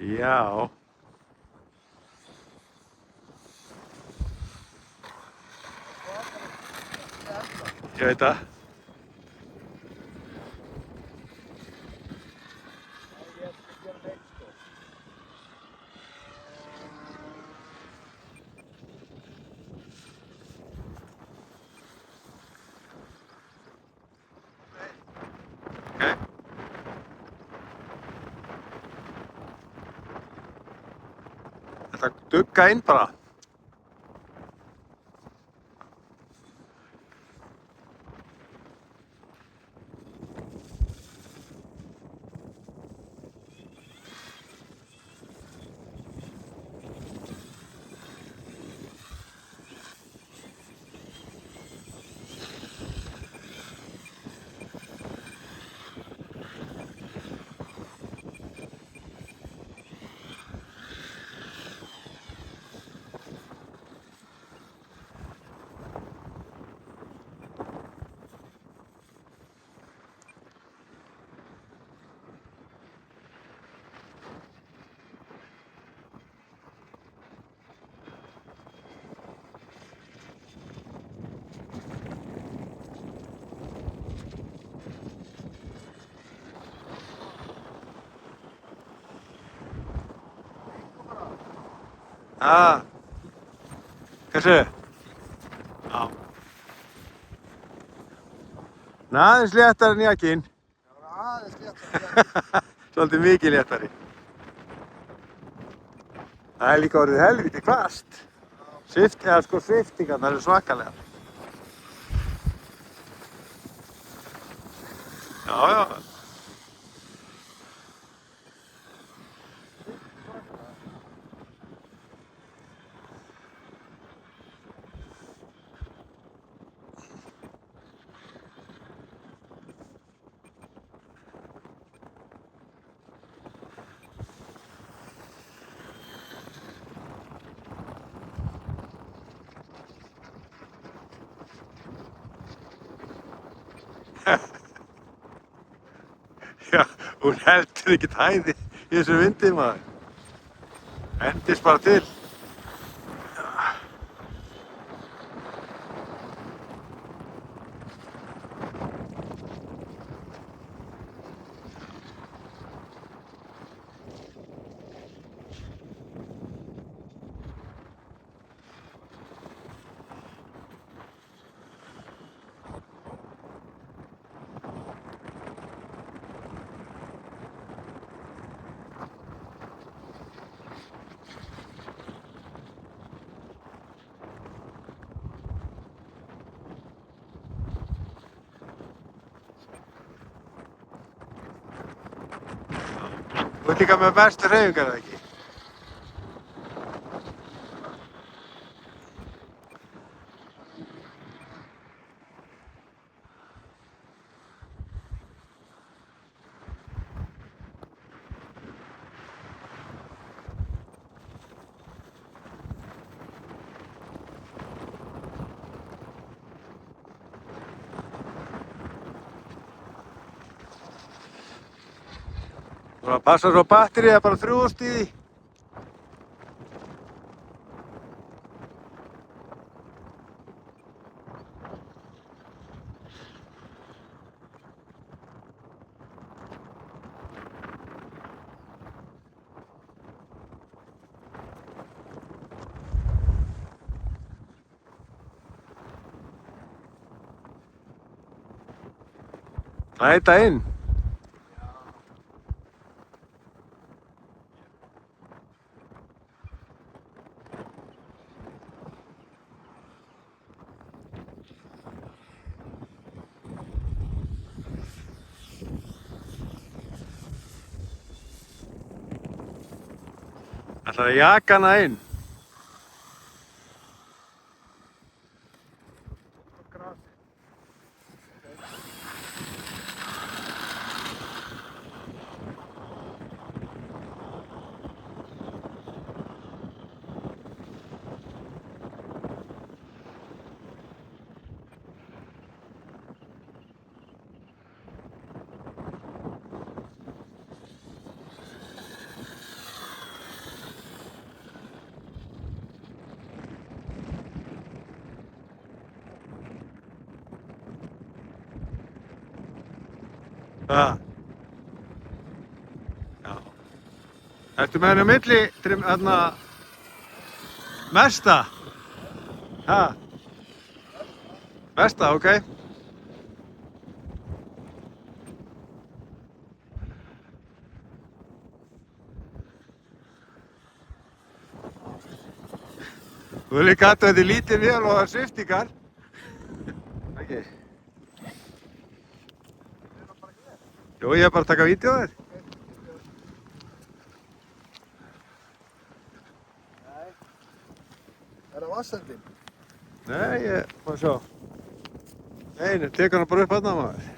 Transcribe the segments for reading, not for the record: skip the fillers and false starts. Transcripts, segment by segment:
Já. Ég veit það. Okay. Þetta dugga inn bara. Hversu? Já. Aðeins léttari en jakkinn. Aðeins léttari en jakkinn. Svolítið mikið léttari. Það er líka orðið helviti hvasst. Sviftingarnar eru svakalegar. Já. Já, hún heldur ekkert hæði í þessu vindi maður. Hendist bara til. Þú ert líka með bestu hreyfingar, eða ekki? Þú þarf að passa svo batterið er bara 3000 í því. Glæta inn. Ætlarðu að jaka hana inn? Ha. Já. Ertu með henni á milli, þarna, Mesta? Ha? Mesta, ok. Þú líka að þetta er lítið vél og það er sviftingar. Ekki. Jú, ég er bara að taka vídeo þér. Nei. Er það vassendin? Nei, ég má sjá. Nei, tekur hann bara upp þarna maður.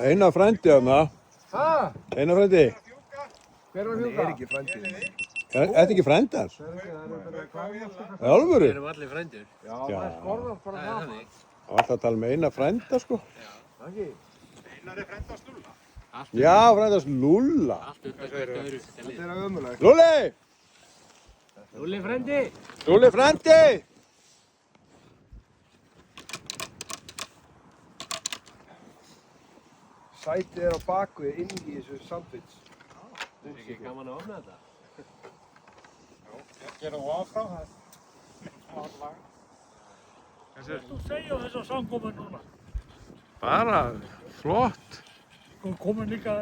Einar frændi þarna. Hæ? Einar frændi. Hver var fjúka? Það er ekki frændið. Er þetta ekki frændar? Það er ekki, það er bara hvað. Það er alvöru? Við erum allir frændur. Já, það er skorðan bara Það er þannig. Það var alltaf að tala með Einar frænda sko. Það ekki? Einar er frændast Lúlla. Allt Já, frændast Lúlla. Allt undan hvert öðru. Þetta er ömulegt. Lúli! Lúli frændi! Lúli frændi! Sætið er á bakvið inn í þessu sandwich. Það er ekki gaman að opna þetta. Gerum við áfram það. Þú segja þess að samkomin núna. Bara flott. Og komin líka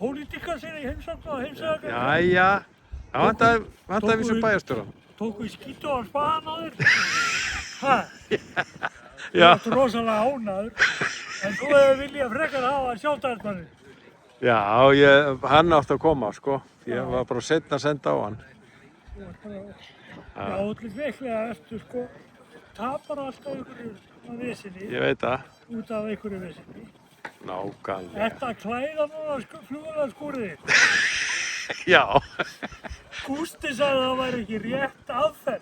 pólitíkar sér í heimsókn og heimsækja. Jæja. Það vantaði við sem bæjarstjóra. Tóku í skítu á spaðan á þér. Hæ? Já. Þú ert rosalega ánæður. En þú hefur viljað frekar hafa sjálfstæðismanni. Já, hann átti að koma sko. Ég var bara seinna að senda á hann. Já, allir veiklega eftir sko. Tapar alltaf einhverju vesinni. Ég veit það. Út af einhverju vesinni. Nákvæmlega. Þetta klæða núna flugvélarskúrið. Já. Gústi sagði að það væri ekki rétt aðferð.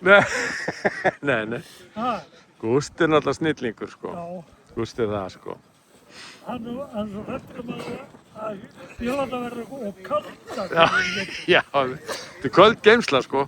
Nei. Ha? Gústi er náttúrulega snillingur sko. Já. Gústi er það sko. Hann svo hrættur að ég láta verða og kalda. Já, þetta er köld geymsla sko.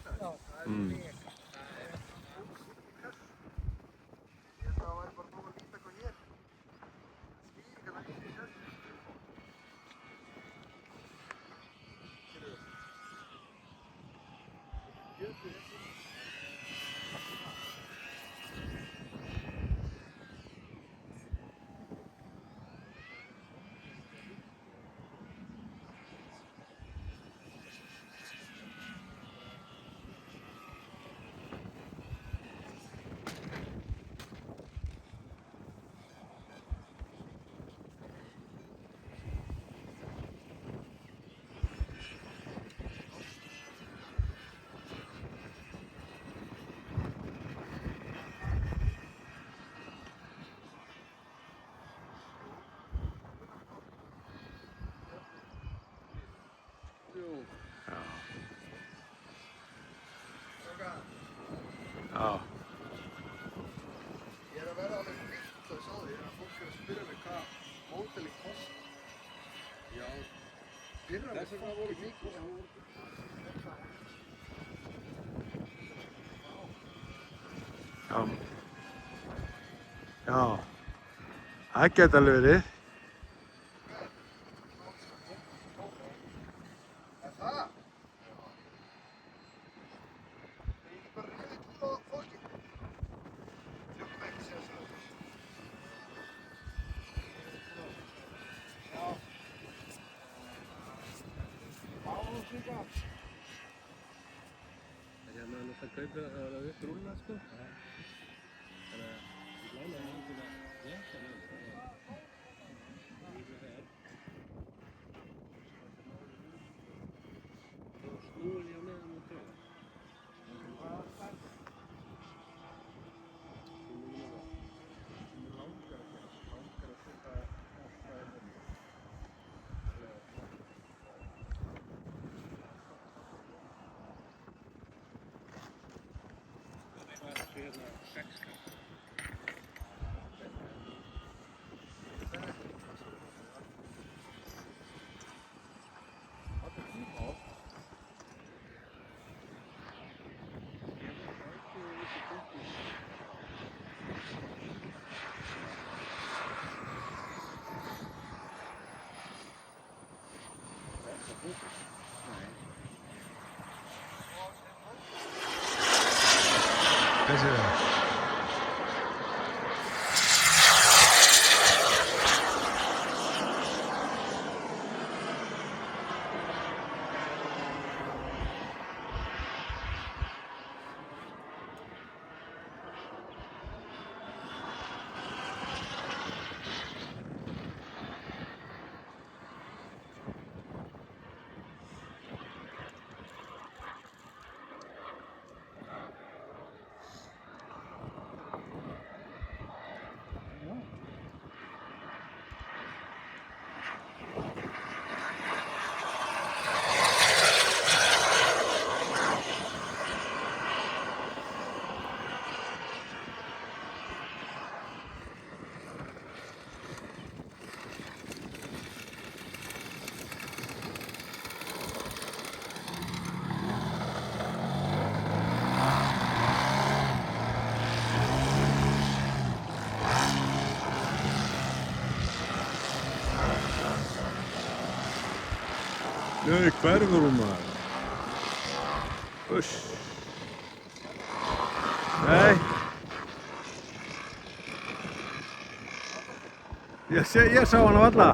Þess vegna voru mikið. Já. Já. Það geti alveg verið. Er það? Það er ekki bara reyðið til á fólki. Þjóðum ekki sér svo. Já. Báðum líka. Hérna er náttúrulega kaupið að vera upp rúna, sko. Þannig að ég lánaði hann til að lesa með það. Og snúið ég á meðan og döða. Þessi er það. Nei, hverfur hún maður? Uss. Nei. Ég sá hana varla.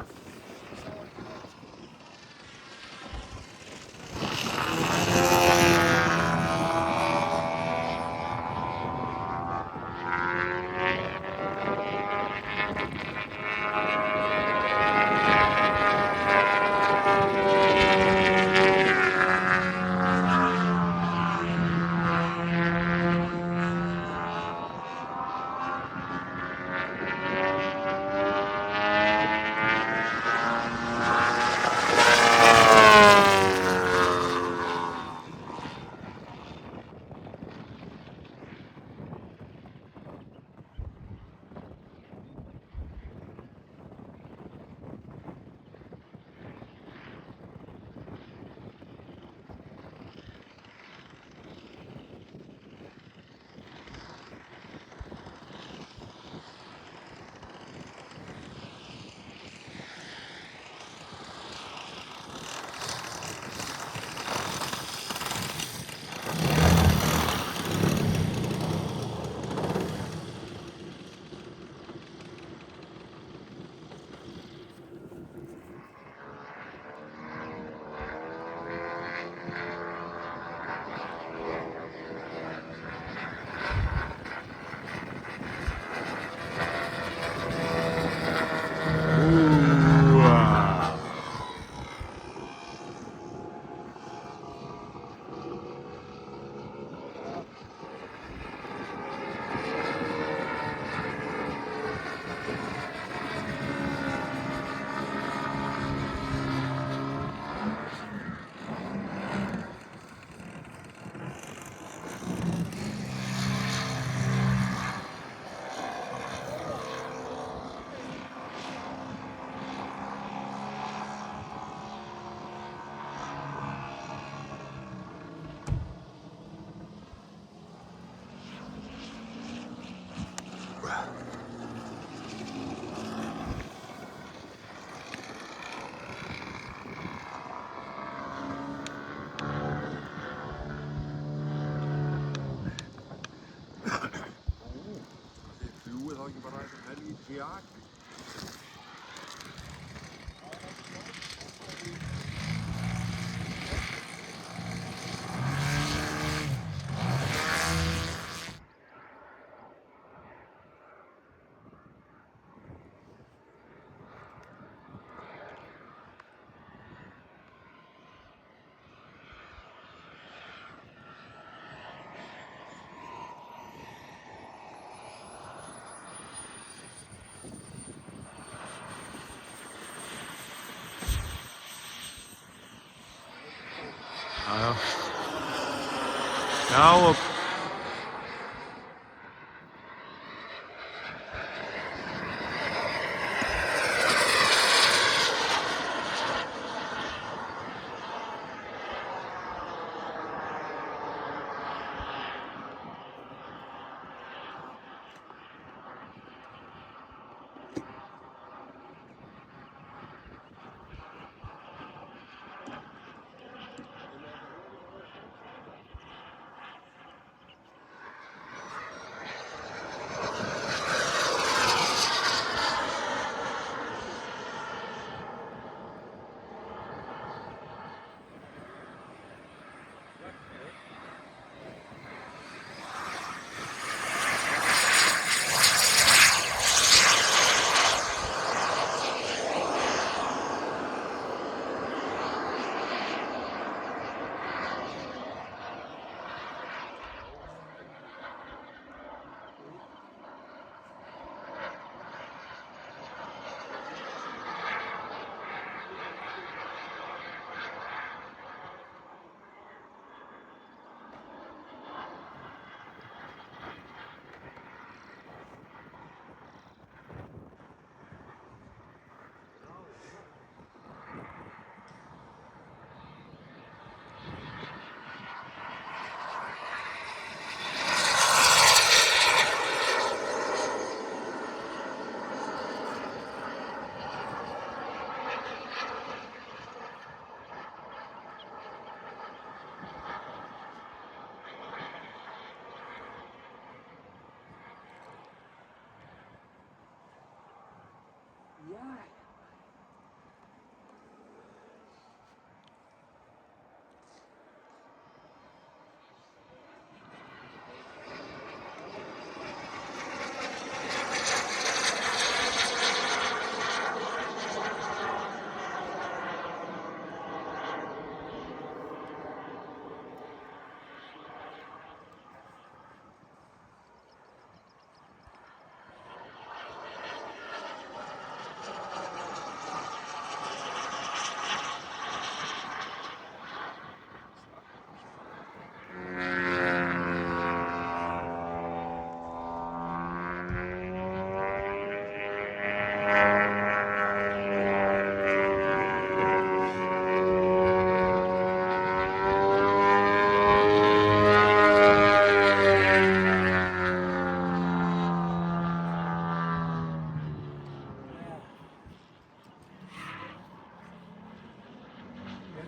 Jak? Já, já. Já, og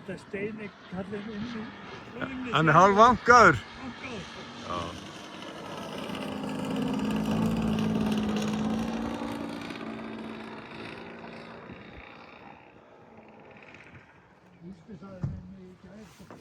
Þetta Steini kallinn inn í hann er hálf vankaður. vankaður. Já. Gústi sagði við mig í gær, sko.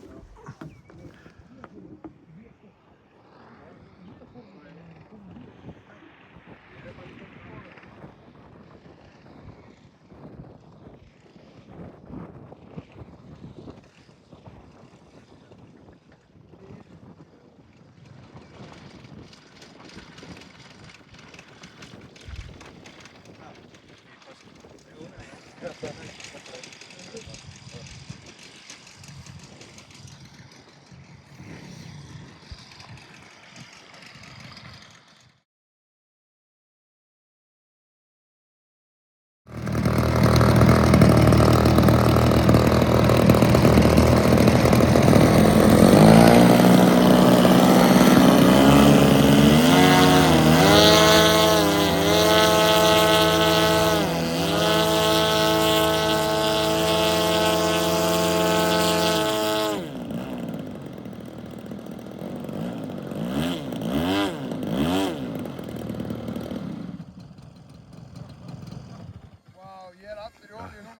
allir í olíu núna.